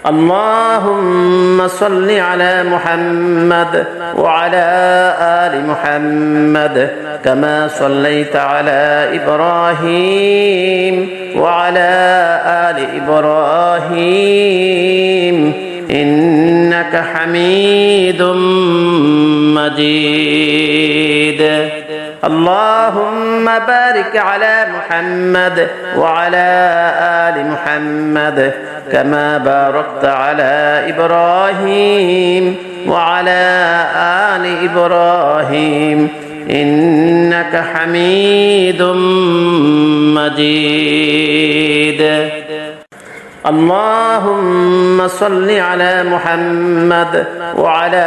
اللهم صل على محمد وعلى آل محمد كما صليت على إبراهيم وعلى آل إبراهيم إنك حميد مجيد. اللهم بارك على محمد وعلى آل محمد كما باركت على إبراهيم وعلى آل إبراهيم إنك حميد مجيد. اللهم صل على محمد وعلى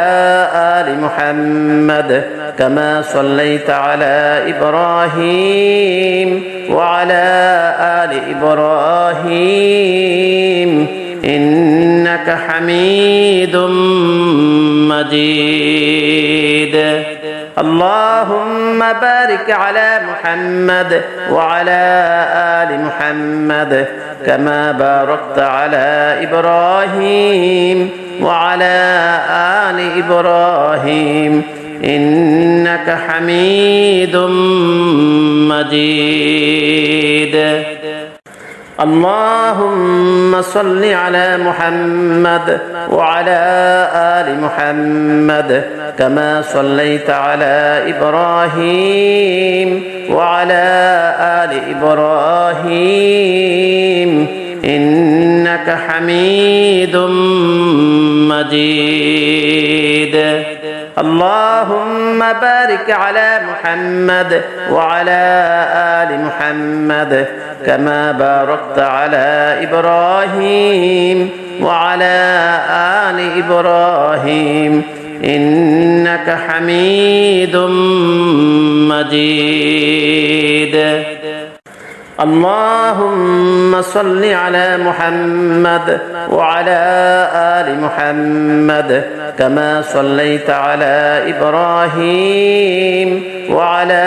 آل محمد كما صليت على إبراهيم وعلى آل إبراهيم إنك حميد مجيد. اللهم بارك على محمد وعلى آل محمد كما باركت على إبراهيم وعلى آل إبراهيم إنك حميد مجيد. اللهم صل على محمد وعلى آل محمد كما صليت على إبراهيم وعلى آل إبراهيم إنك حميد مجيد. اللهم بارك على محمد وعلى آل محمد كما باركت على إبراهيم وعلى آل إبراهيم إنك حميد مجيد. اللهم صل على محمد وعلى آل محمد كما صليت على إبراهيم وعلى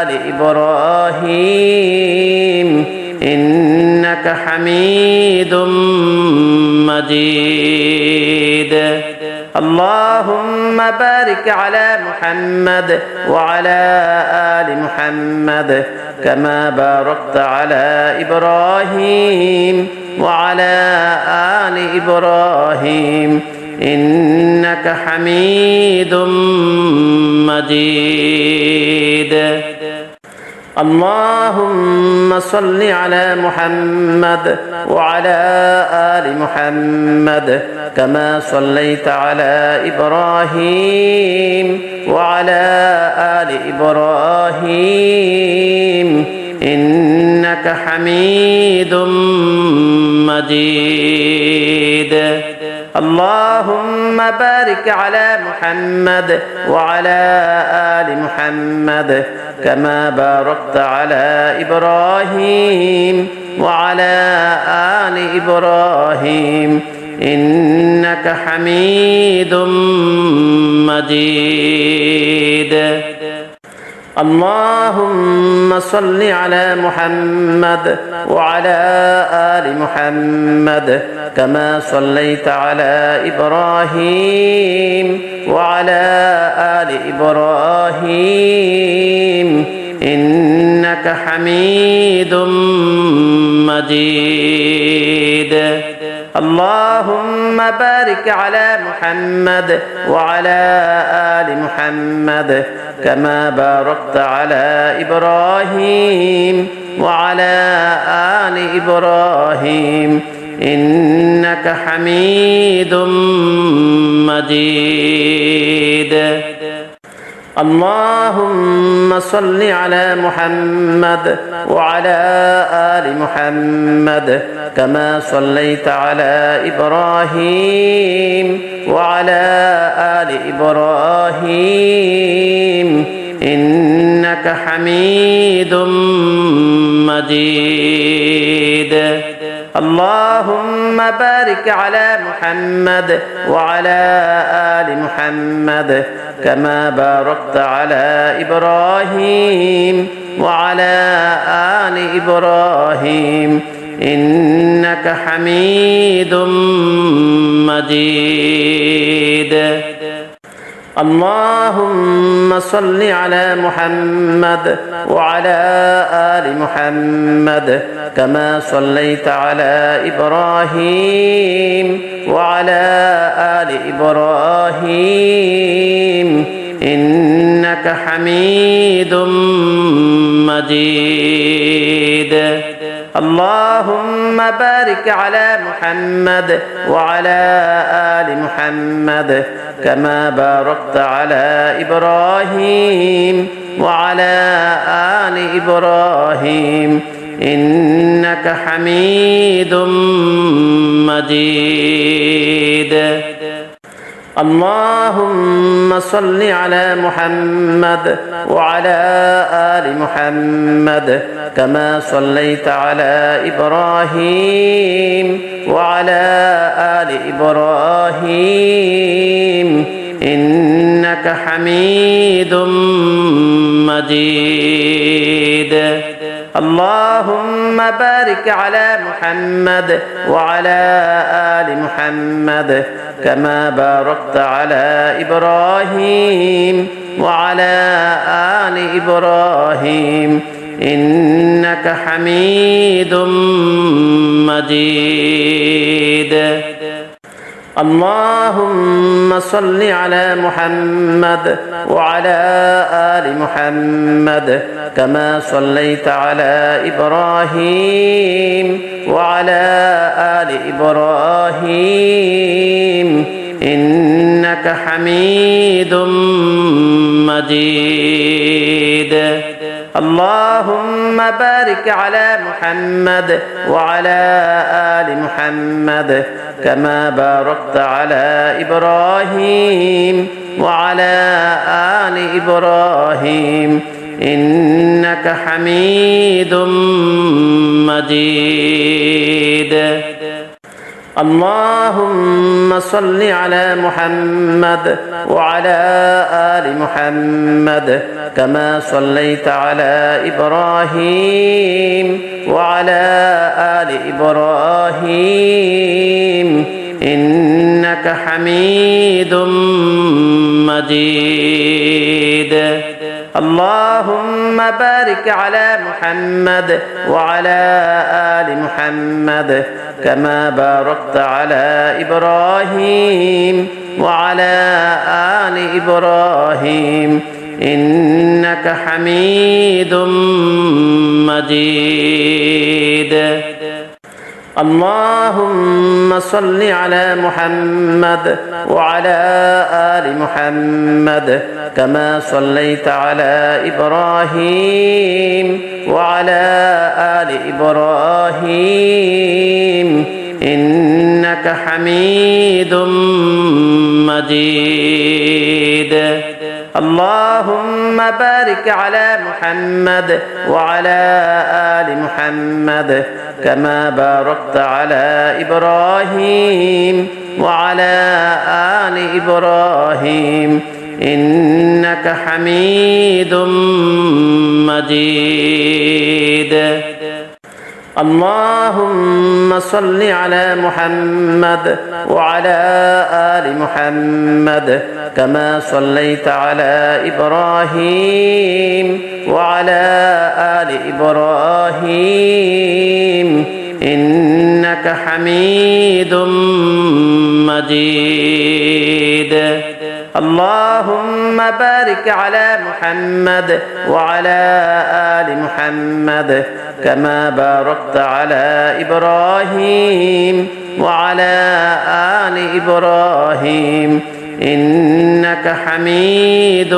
آل إبراهيم إنك حميد مجيد. اللهم بارك على محمد وعلى آل محمد كما باركت على إبراهيم وعلى آل إبراهيم إنك حميد مجيد. اللهم صل على محمد وعلى آل محمد كما صليت على إبراهيم وعلى آل إبراهيم إنك حميد مجيد. اللهم بارك على محمد وعلى آل محمد كما باركت على إبراهيم وعلى آل إبراهيم إنك حميد مجيد. اللهم صل على محمد وعلى آل محمد كما صليت على إبراهيم وعلى آل إبراهيم إنك حميد مجيد. اللهم بارك على محمد وعلى آل محمد كما باركت على إبراهيم وعلى آل إبراهيم إنك حميد مجيد. اللهم صل على محمد وعلى آل محمد كما صليت على إبراهيم وعلى آل إبراهيم إنك حميد مجيد. اللهم بارك على محمد وعلى آل محمد كما باركت على إبراهيم وعلى آل إبراهيم إنك حميد مجيد اللهم صل على محمد وعلى آل محمد كما صليت على إبراهيم وعلى آل إبراهيم إنك حميد مجيد اللهم بارك على محمد وعلى آل محمد كما باركت على إبراهيم وعلى آل إبراهيم إنك حميد مجيد اللهم صل على محمد وعلى آل محمد كما صليت على إبراهيم وعلى آل إبراهيم إنك حميد مجيد اللهم بارك على محمد وعلى آل محمد كما باركت على إبراهيم وعلى آل إبراهيم إنك حميد مجيد اللهم صل على محمد وعلى آل محمد كما صليت على إبراهيم وعلى آل إبراهيم إنك حميد مجيد اللهم بارك على محمد وعلى آل محمد كما باركت على إبراهيم وعلى آل إبراهيم إنك حميد مجيد اللهم صل على محمد وعلى آل محمد كما صليت على إبراهيم وعلى آل إبراهيم إنك حميد مجيد اللهم بارك على محمد وعلى آل محمد كما باركت على إبراهيم وعلى آل إبراهيم إنك حميد مجيد اللهم صل على محمد وعلى آل محمد كما صليت على إبراهيم وعلى آل إبراهيم إنك حميد مجيد اللهم بارك على محمد وعلى آل محمد كما باركت على إبراهيم وعلى آل إبراهيم إنك حميد مجيد اللهم صل على محمد وعلى آل محمد كما صليت على إبراهيم وعلى آل إبراهيم إنك حميد مجيد اللهم بارك على محمد وعلى آل محمد كما باركت على إبراهيم وعلى آل إبراهيم إنك حميد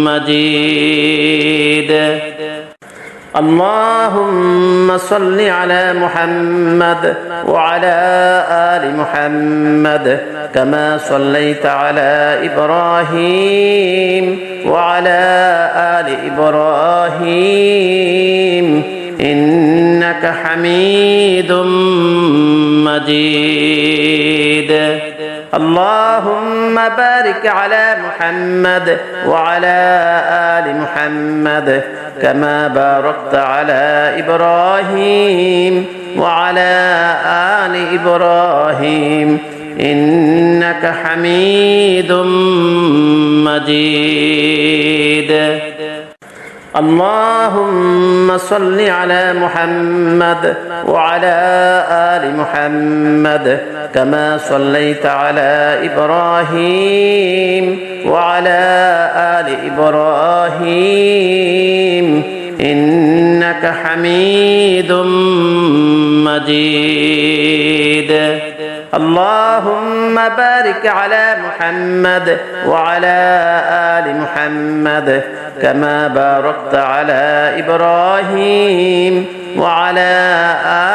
مجيد اللهم صل على محمد وعلى آل محمد كما صليت على إبراهيم وعلى آل إبراهيم إنك حميد مجيد اللهم بارك على محمد وعلى آل محمد كما باركت على إبراهيم وعلى آل إبراهيم إنك حميد مجيد. اللهم صل على محمد وعلى آل محمد كما صليت على إبراهيم وعلى آل إبراهيم إنك حميد مجيد. اللهم بارك على محمد وعلى آل محمد كما باركت على إبراهيم وعلى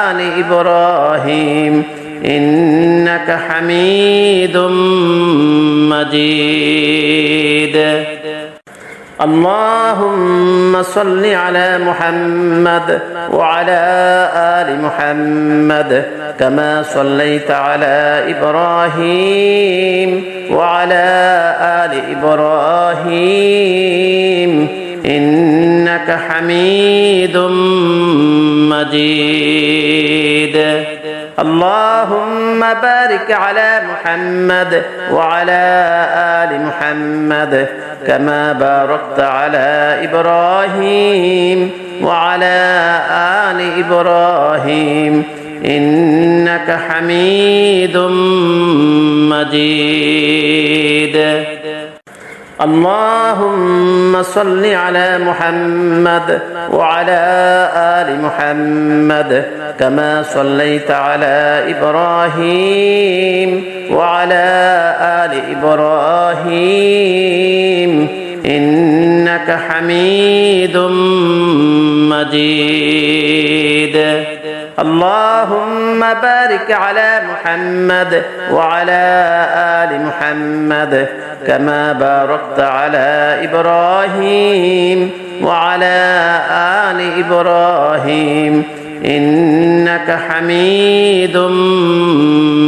آل إبراهيم إنك حميد مجيد. اللهم صل على محمد وعلى آل محمد كما صليت على إبراهيم وعلى آل إبراهيم إنك حميد مجيد. اللهم بارك على محمد وعلى آل محمد كما باركت على إبراهيم وعلى آل إبراهيم إنك حميد مجيد. اللهم صل على محمد وعلى آل محمد كما صليت على إبراهيم وعلى آل إبراهيم إنك حميد مجيد. اللهم بارك على محمد وعلى آل محمد كما باركت على إبراهيم وعلى آل إبراهيم إنك حميد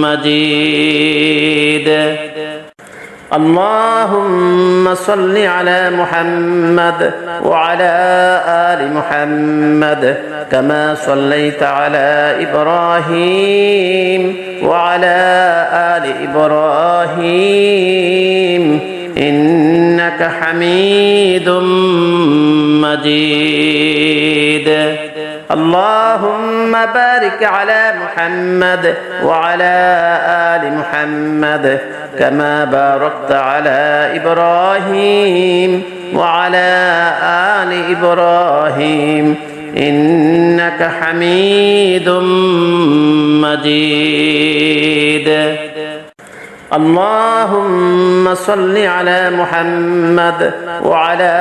مجيد. اللهم صل على محمد وعلى آل محمد كما صليت على إبراهيم وعلى آل إبراهيم إنك حميد مجيد. اللهم بارك على محمد وعلى آل محمد كما باركت على إبراهيم وعلى آل إبراهيم إنك حميد مجيد. اللهم صل على محمد وعلى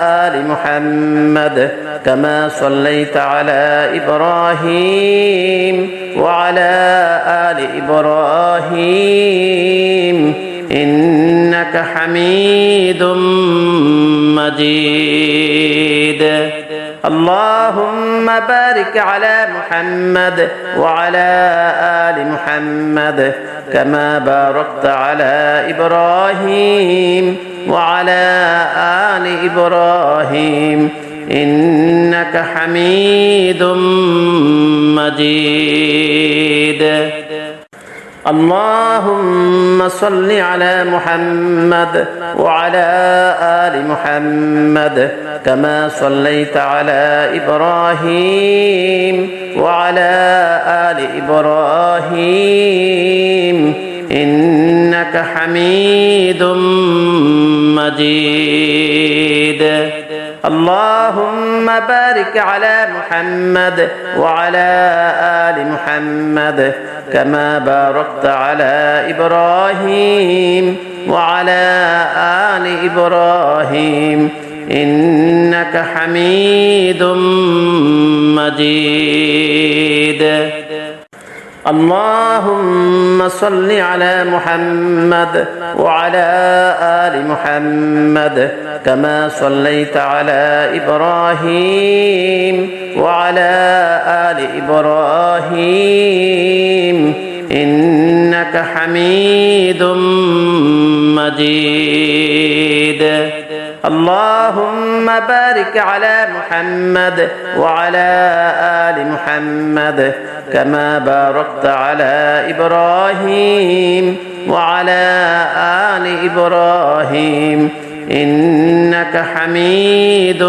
آل محمد كما صليت على إبراهيم وعلى آل إبراهيم إنك حميد مجيد. اللهم بارك على محمد وعلى آل محمد كما باركت على إبراهيم وعلى آل إبراهيم إنك حميد مجيد. اللهم صل على محمد وعلى آل محمد كما صليت على إبراهيم وعلى آل إبراهيم إنك حميد مجيد. اللهم بارك على محمد وعلى آل محمد كما باركت على إبراهيم وعلى آل إبراهيم إنك حميد مجيد. اللهم صل على محمد وعلى آل محمد كما صليت على إبراهيم وعلى آل إبراهيم إنك حميد مجيد. اللهم بارك على محمد وعلى آل محمد كما باركت على إبراهيم وعلى آل إبراهيم إنك حميد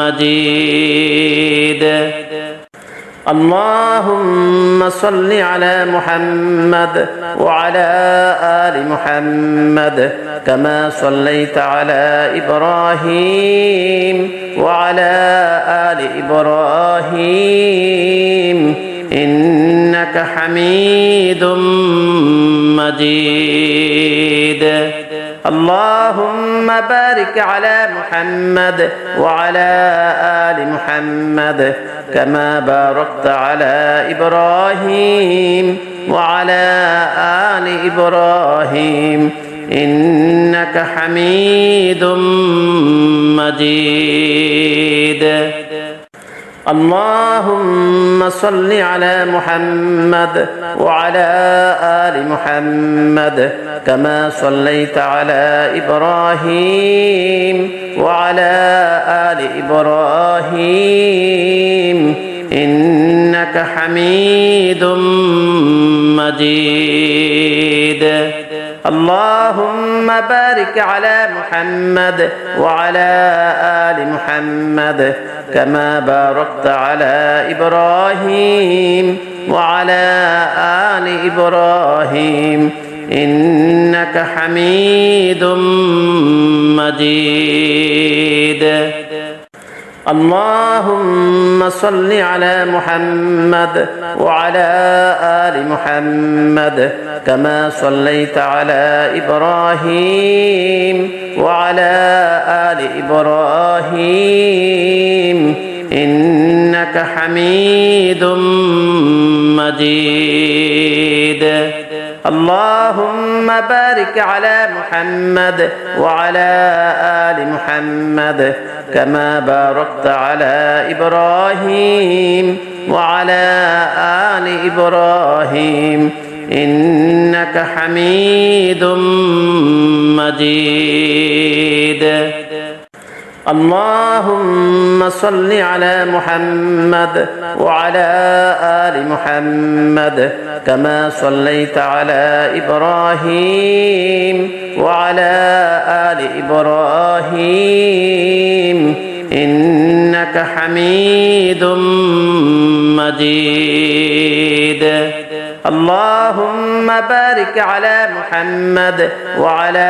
مجيد اللهم صل على محمد وعلى آل محمد كما صليت على إبراهيم وعلى آل إبراهيم إنك حميد مجيد اللهم بارك على محمد وعلى آل محمد كما باركت على إبراهيم وعلى آل إبراهيم إنك حميد مجيد اللهم صل على محمد وعلى آل محمد كما صليت على إبراهيم وعلى آل إبراهيم إنك حميد مجيد اللهم بارك على محمد وعلى آل محمد كما باركت على إبراهيم وعلى آل إبراهيم إنك حميد مجيد اللهم صل على محمد وعلى آل محمد كما صليت على إبراهيم وعلى آل إبراهيم إنك حميد مجيد اللهم بارك على محمد وعلى آل محمد كما باركت على إبراهيم وعلى آل إبراهيم إنك حميد مجيد اللهم صل على محمد وعلى آل محمد كما صليت على إبراهيم وعلى آل إبراهيم إنك حميد مجيد اللهم بارك على محمد وعلى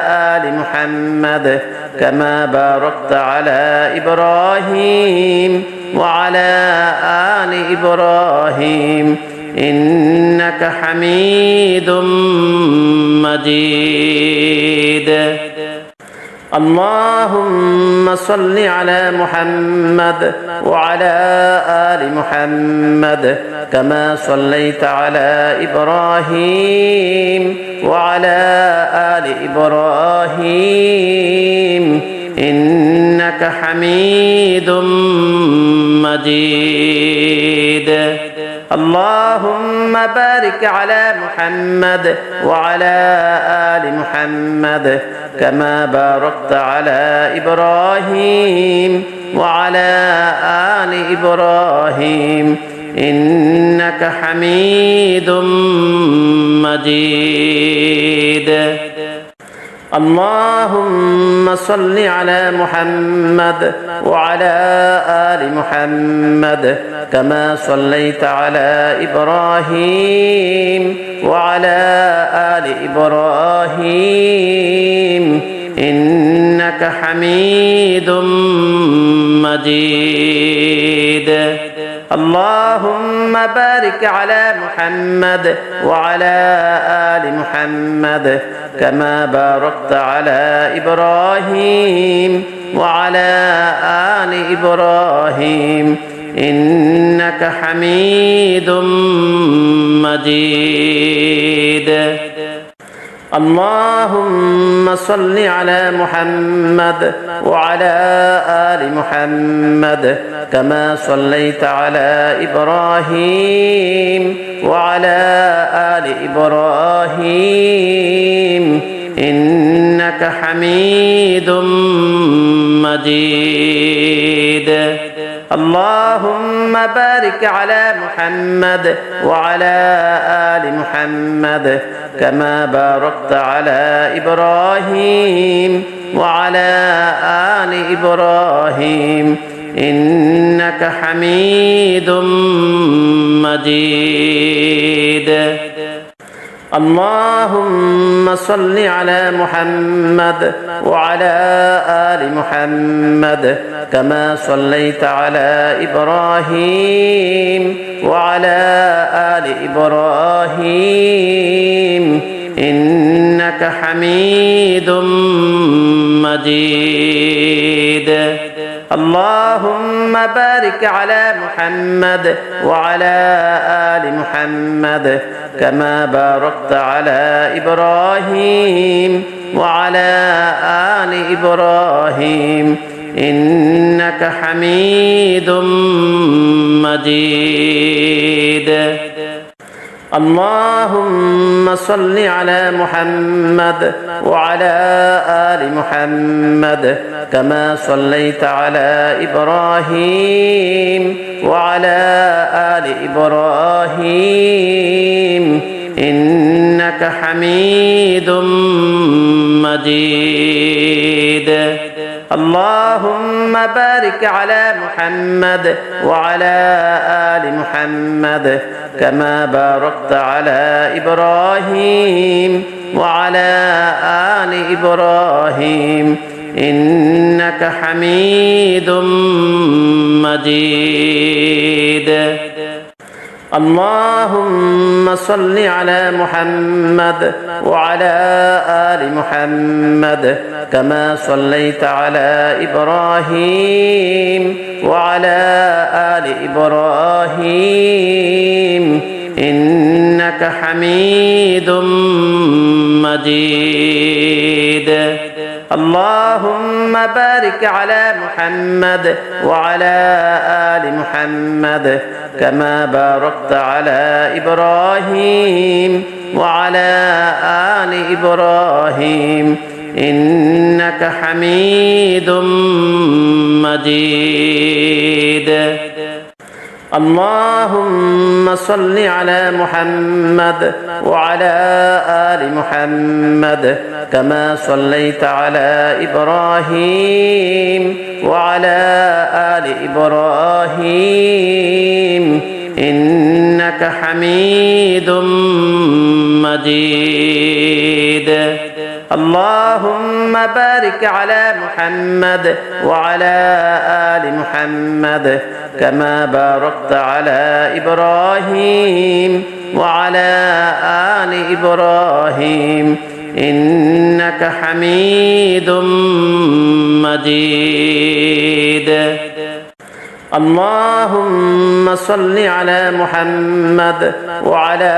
آل محمد كما باركت على إبراهيم وعلى آل إبراهيم إنك حميد مجيد اللهم صل على محمد وعلى آل محمد كما صليت على إبراهيم وعلى آل إبراهيم إنك حميد مجيد اللهم بارك على محمد وعلى آل محمد كما باركت على إبراهيم وعلى آل إبراهيم إنك حميد مجيد اللهم صل على محمد وعلى آل محمد كما صليت على إبراهيم وعلى آل إبراهيم إنك حميد مجيد اللهم بارك على محمد وعلى آل محمد كما باركت على إبراهيم وعلى آل إبراهيم إنك حميد مجيد اللهم صل على محمد وعلى آل محمد كما صليت على إبراهيم وعلى آل إبراهيم إنك إنك حميد مجيد. اللهم بارك على محمد وعلى آل محمد كما باركت على إبراهيم وعلى آل إبراهيم إنك حميد مجيد. اللهم صل على محمد وعلى آل محمد كما صليت على إبراهيم وعلى آل إبراهيم إنك حميد مجيد. اللهم بارك على محمد وعلى آل محمد كما باركت على إبراهيم وعلى آل إبراهيم إنك حميد مجيد. اللهم صل على محمد وعلى آل محمد كما صليت على إبراهيم وعلى آل إبراهيم إنك حميد مجيد. اللهم بارك على محمد وعلى آل محمد كما باركت على إبراهيم وعلى آل إبراهيم إنك حميد مجيد. اللهم صل على محمد وعلى آل محمد كما صليت على إبراهيم وعلى آل إبراهيم إنك حميد مجيد. اللهم بارك على محمد وعلى آل محمد كما باركت على إبراهيم وعلى آل إبراهيم إنك حميد مجيد. اللهم صل على محمد وعلى آل محمد كما صليت على إبراهيم وعلى آل إبراهيم إنك حميد مجيد. اللهم بارك على محمد وعلى آل محمد كما باركت على إبراهيم وعلى آل إبراهيم إنك حميد مجيد. اللهم صل على محمد وعلى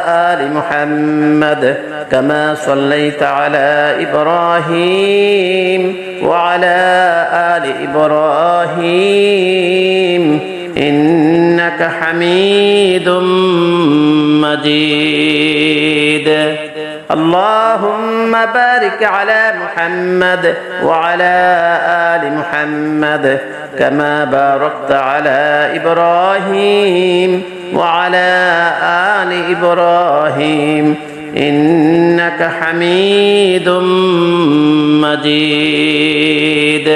آل محمد كما صليت على إبراهيم وعلى آل إبراهيم إنك حميد مجيد. اللهم بارك على محمد وعلى آل محمد كما باركت على إبراهيم وعلى آل إبراهيم إنك حميد مجيد.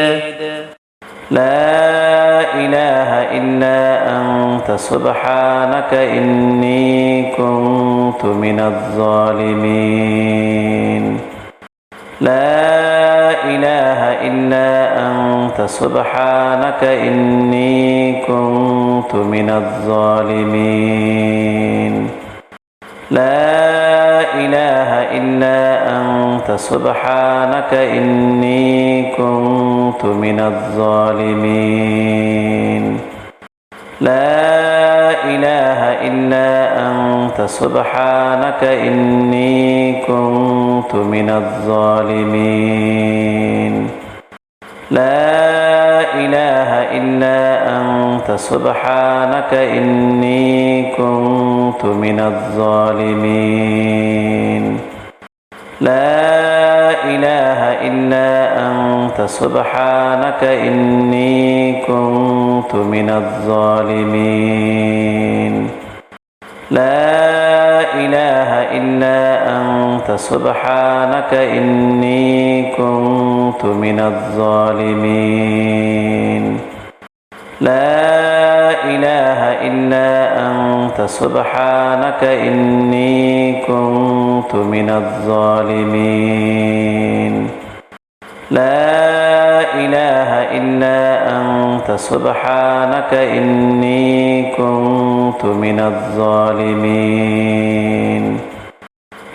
لا إله إلا أنت سبحانك إني كنت من الظالمين. لا إله إلا أنت سبحانك إني كنت من الظالمين. لا إله إلا أنت سبحانك إني كنت من الظالمين. لا إله إلا أنت سبحانك إني كنت من الظالمين. لا إله إلا أنت سبحانك إني كنت من الظالمين. لا إله إلا أنت سبحانك إني كنت من الظالمين لا إله إلا أنت سبحانك إني كنت من الظالمين لا إله إلا أنت سبحانك إني كنت من الظالمين لا إله إلا أنت سبحانك إني كنت من الظالمين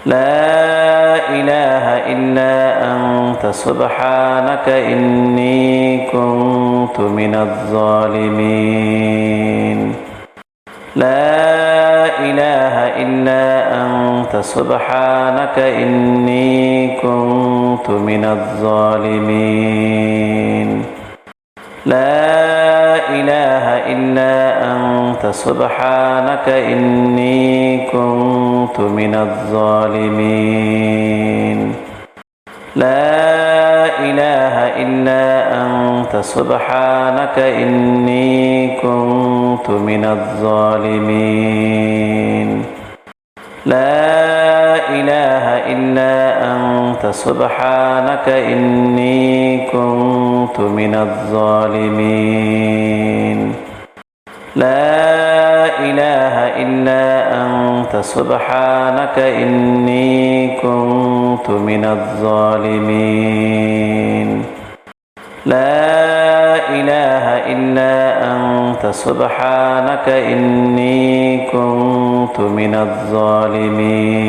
لا إله إلا أنت سبحانك إني كنت من الظالمين لا إله إلا أنت سبحانك إني كنت من الظالمين لا إله إلا أنت سبحانك إني كنت من الظالمين لا إله إلا أنت سبحانك إني كنت من الظالمين لا إله إلا أنت سبحانك إني كنت من الظالمين لا إله إلا أنت سبحانك إني كنت من الظالمين لا إله إلا أنت سبحانك إني كنت من الظالمين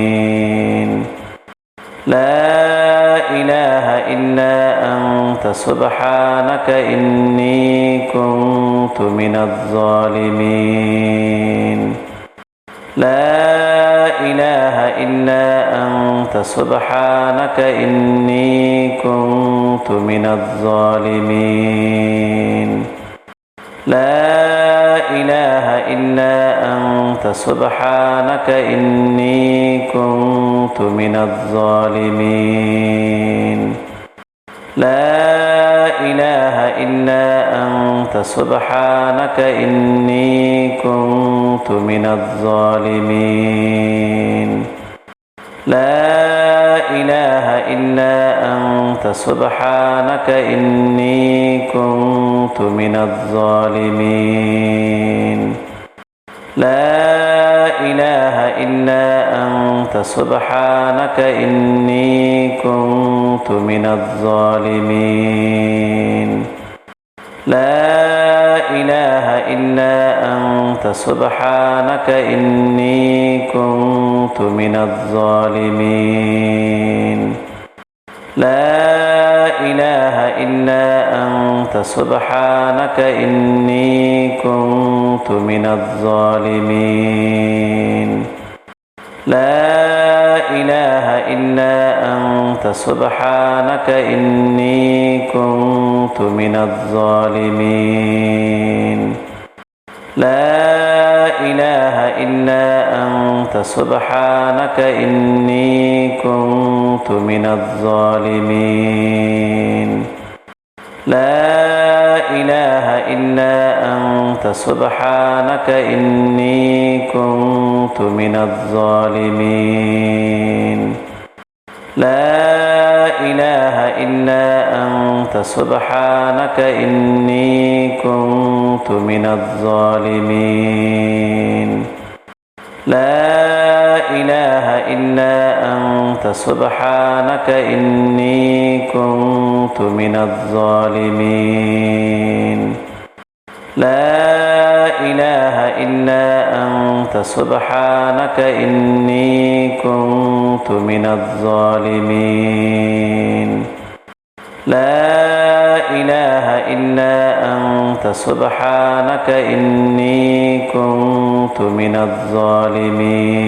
لا إله إلا أنت سبحانك إني كنت من الظالمين لا إله إلا أنت سبحانك إني كنت من الظالمين لا إله إلا أنت سبحانك إني كنت من الظالمين لا إله إلا أنت سبحانك إني كنت من الظالمين لا إله إلا أنت سبحانك إني كنت من الظالمين لا إله إلا أنت سبحانك إني كنت من الظالمين لا إله إلا أنت سبحانك إني كنت من الظالمين لا إله إلا أنت سبحانك إني كنت من الظالمين لا إله إلا أنت سبحانك إني كنت من الظالمين لا إله إلا أنت سبحانك إني كنت من الظالمين لا إله إلا أنت سبحانك إني كنت من الظالمين لا إله إلا أنت سبحانك إني كنت من الظالمين لا إله إلا أنت سبحانك إني كنت من الظالمين لا إله إلا أنت سبحانك إني كنت من الظالمين لا إله إلا أنت سبحانك إني كنت من الظالمين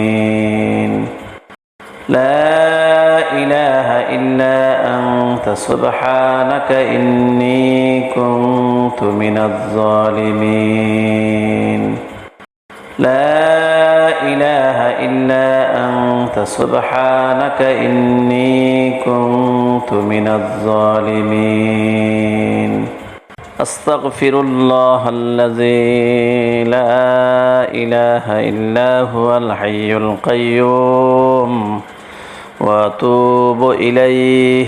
لا إله إلا أنت سبحانك إني كنت من الظالمين لا إله إلا أنت سبحانك إني كنت كنت من الظالمين أستغفر الله الذي لا إله إلا هو الحي القيوم وأتوب إليه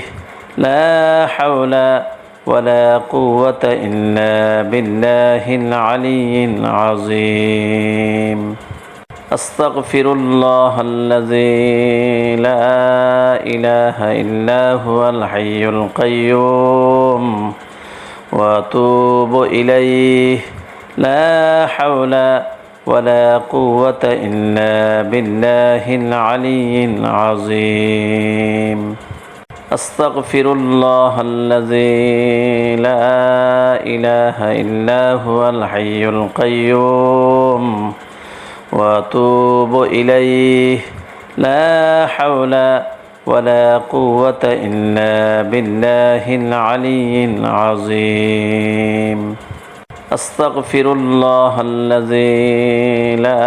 لا حول ولا قوة إلا بالله العلي العظيم أستغفر الله الذي لا إله إلا هو الحي القيوم وأتوب إليه لا حول ولا قوة إلا بالله العلي العظيم أستغفر الله الذي لا إله إلا هو الحي القيوم وأتوب إليه لا حول ولا قوة إلا بالله العلي العظيم أستغفر الله الذي لا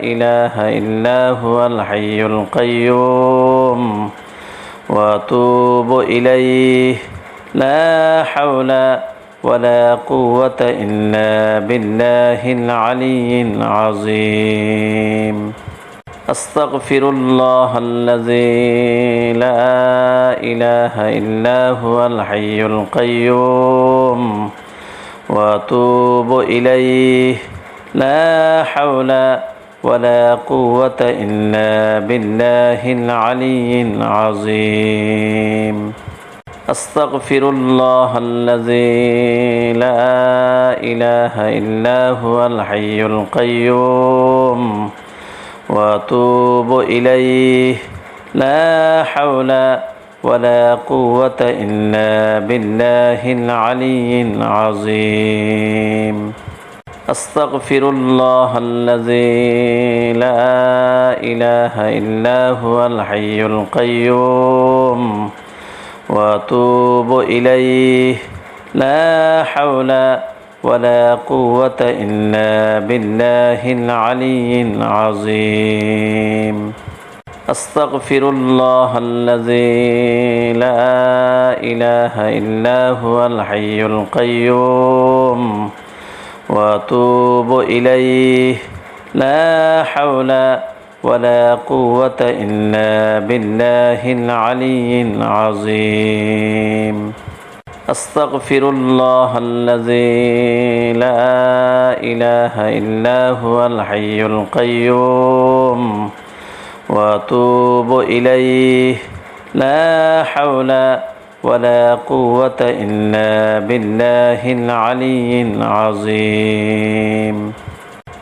إله إلا هو الحي القيوم وأتوب إليه لا حول ولا قوة إلا بالله العلي العظيم أستغفر الله الذي لا إله إلا هو الحي القيوم وأتوب إليه لا حول ولا قوة إلا بالله العلي العظيم أستغفر الله الذي لا إله إلا هو الحي القيوم وأتوب إليه لا حول ولا قوة إلا بالله العلي العظيم أستغفر الله الذي لا إله إلا هو الحي القيوم وأتوب إليه لا حول ولا قوة إلا بالله العلي العظيم أستغفر الله الذي لا إله إلا هو الحي القيوم وأتوب إليه لا حول ولا قوة إلا بالله العلي العظيم أستغفر الله الذي لا إله إلا هو الحي القيوم وأتوب إليه لا حول ولا قوة إلا بالله العلي العظيم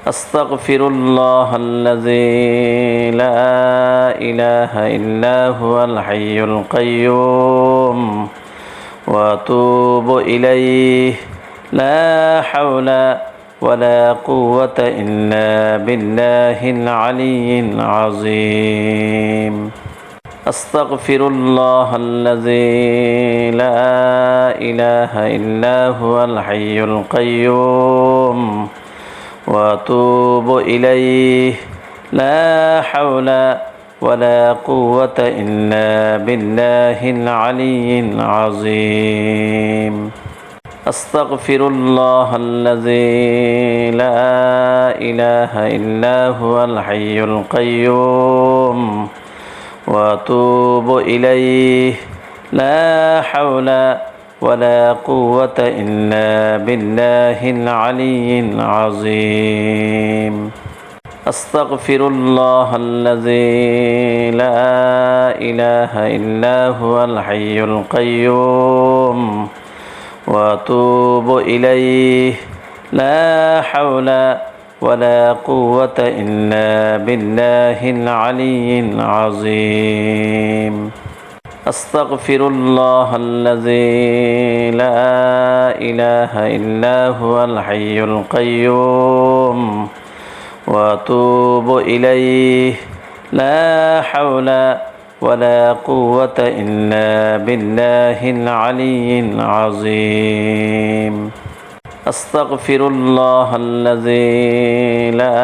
أستغفر الله الذي لا إله إلا هو الحي القيوم وأتوب إليه لا حول ولا قوة إلا بالله العلي العظيم أستغفر الله الذي لا إله إلا هو الحي القيوم وأتوب إليه لا حول ولا قوة إلا بالله العلي العظيم أستغفر الله الذي لا إله إلا هو الحي القيوم وأتوب إليه لا حول ولا قوة إلا بالله العلي العظيم أستغفر الله الذي لا إله إلا هو الحي القيوم وأتوب إليه لا حول ولا قوة إلا بالله العلي العظيم أستغفر الله الذي لا إله إلا هو الحي القيوم وأتوب إليه لا حول ولا قوة إلا بالله العلي العظيم أستغفر الله الذي لا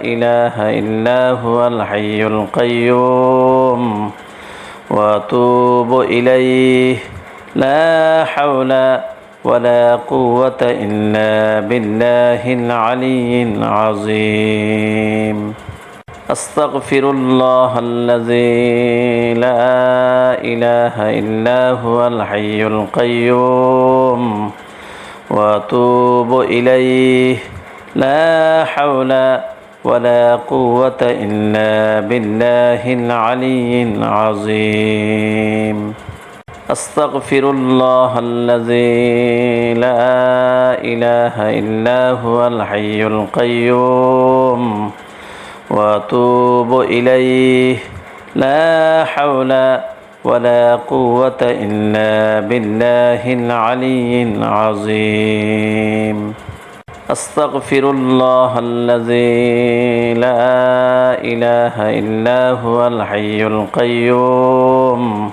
إله إلا هو الحي القيوم وأتوب إليه لا حول ولا قوة إلا بالله العلي العظيم أستغفر الله الذي لا إله إلا هو الحي القيوم وأتوب إليه لا حول ولا قوة إلا بالله العلي العظيم أستغفر الله الذي لا إله إلا هو الحي القيوم وأتوب إليه لا حول ولا قوة إلا بالله العلي العظيم أستغفر الله الذي لا إله إلا هو الحي القيوم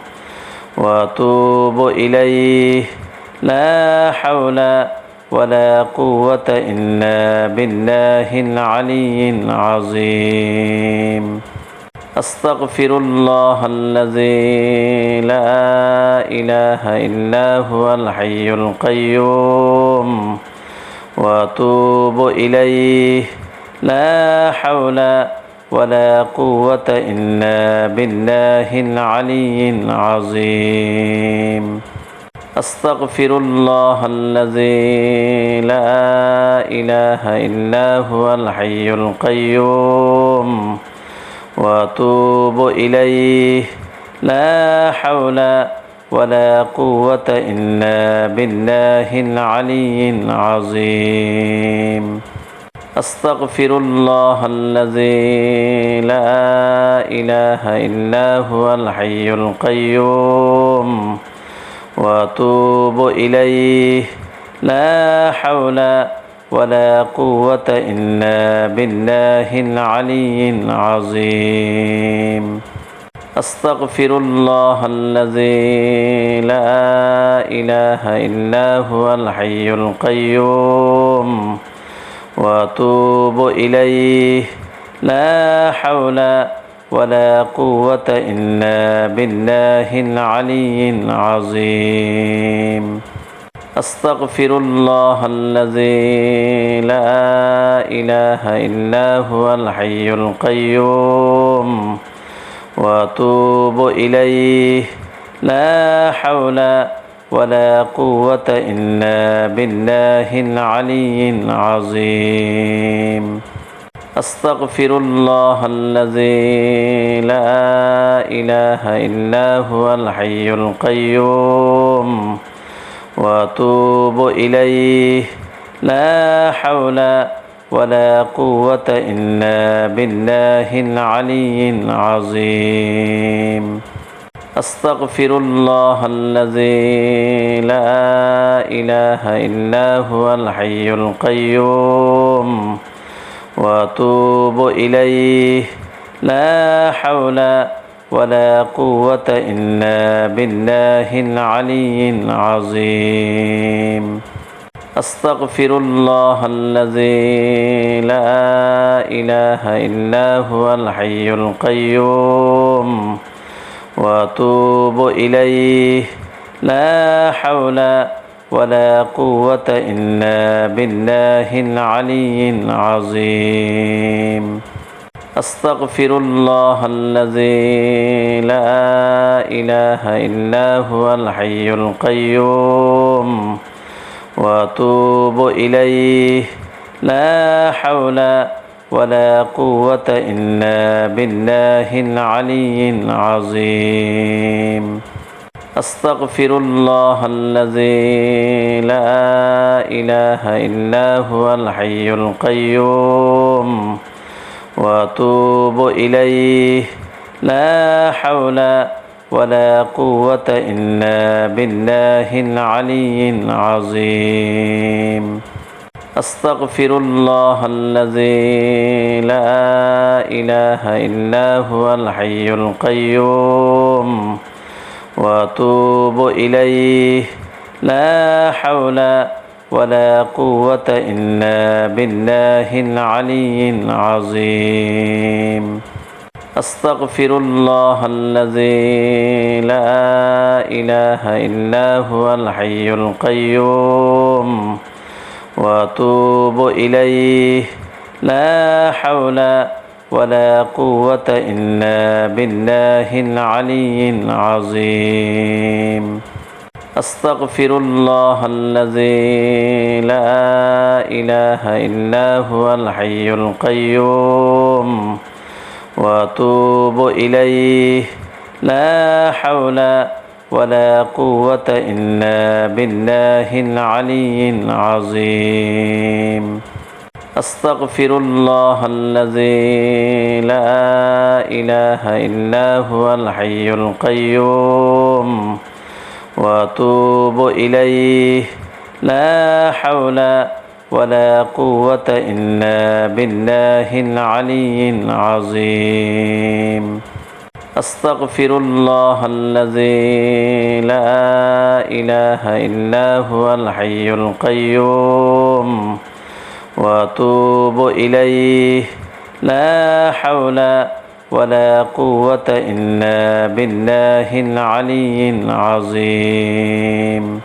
وأتوب إليه لا حول ولا قوة إلا بالله العلي العظيم أستغفر الله الذي لا إله إلا هو الحي القيوم وأتوب إليه لا حول ولا قوة إلا بالله العلي العظيم أستغفر الله الذي لا إله إلا هو الحي القيوم وأتوب إليه لا حول ولا قوة إلا بالله العلي العظيم أستغفر الله الذي لا إله إلا هو الحي القيوم وأتوب إليه لا حول ولا قوة إلا بالله العلي العظيم أستغفر الله الذي لا إله إلا هو الحي القيوم وأتوب إليه لا حول ولا قوة إلا بالله العلي العظيم أستغفر الله الذي لا إله إلا هو الحي القيوم وأتوب إليه لا حول ولا قوة إلا بالله العلي العظيم أستغفر الله الذي لا إله إلا هو الحي القيوم وأتوب إليه لا حول ولا قوة إلا بالله العلي العظيم أستغفر الله الذي لا إله إلا هو الحي القيوم وأتوب إليه لا حول ولا قوة إلا بالله العلي العظيم أستغفر الله الذي لا إله إلا هو الحي القيوم وأتوب إليه لا حول ولا قوة إلا بالله العلي العظيم أستغفر الله الذي لا إله إلا هو الحي القيوم وأتوب إليه لا حول ولا قوة إلا بالله العلي العظيم أستغفر الله الذي لا إله إلا هو الحي القيوم وأتوب إليه لا حول ولا قوة إلا بالله العلي العظيم أستغفر الله الذي لا إله إلا هو الحي القيوم وأتوب إليه لا حول ولا قوة إلا بالله العلي العظيم أستغفر الله الذي لا إله إلا هو الحي القيوم وأتوب إليه لا حول ولا قوة إلا بالله العلي العظيم أستغفر الله الذي لا إله إلا هو الحي القيوم وأتوب إليه لا حول ولا قوة إلا بالله العلي العظيم أستغفر الله الذي لا إله إلا هو الحي القيوم وأتوب إليه لا حول ولا قوة إلا بالله العلي العظيم أستغفر الله الذي لا إله إلا هو الحي القيوم وأتوب إليه لا حول ولا قوة إلا بالله العلي العظيم